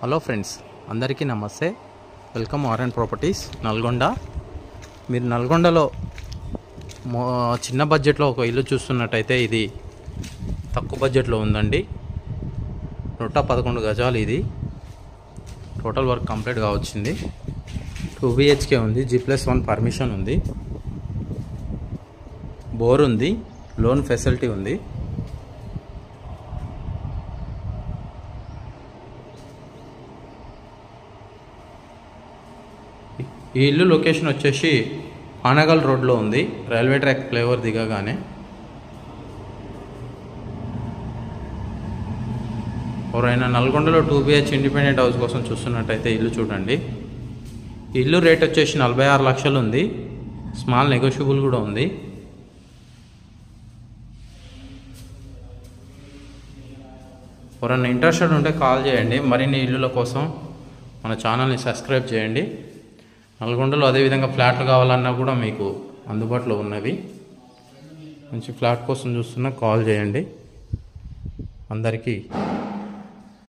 Hello friends, అందరికీ నమస్తే. Welcome RN properties Nalgonda. మీరు నల్గొండలో చిన్న బడ్జెట్లో ఒక ఇల్లు చూస్తున్నట్టయితే ఇది తక్కువ బడ్జెట్లో ఉందండి. 111 గజాలు. ఇది టోటల్ వర్క్ కంప్లీట్గా వచ్చింది. 2 BHK ఉంది. G+1 పర్మిషన్ ఉంది. బోర్ ఉంది. లోన్ ఫెసిలిటీ ఉంది. ఈ ఇల్లు లొకేషన్ వచ్చేసి ఆనగల్ రోడ్లో ఉంది. రైల్వే ట్రాక్ ఫ్లైఓవర్ దిగగానే. ఎవరైనా నల్గొండలో 2 BH ఇండిపెండెంట్ హౌస్ కోసం చూస్తున్నట్టయితే ఇల్లు చూడండి. ఇల్లు రేట్ వచ్చేసి 46 లక్షలు ఉంది. స్మాల్ నెగోషియబుల్ కూడా ఉంది. ఎవరైనా ఇంట్రెస్టెడ్ ఉంటే కాల్ చేయండి. మరిన్ని ఇల్లుల కోసం మన ఛానల్ని సబ్స్క్రైబ్ చేయండి. నల్గొండలో అదేవిధంగా ఫ్లాట్లు కావాలన్నా కూడా మీకు అందుబాటులో ఉన్నవి. మంచి ఫ్లాట్ కోసం చూస్తున్నా కాల్ చేయండి. అందరికీ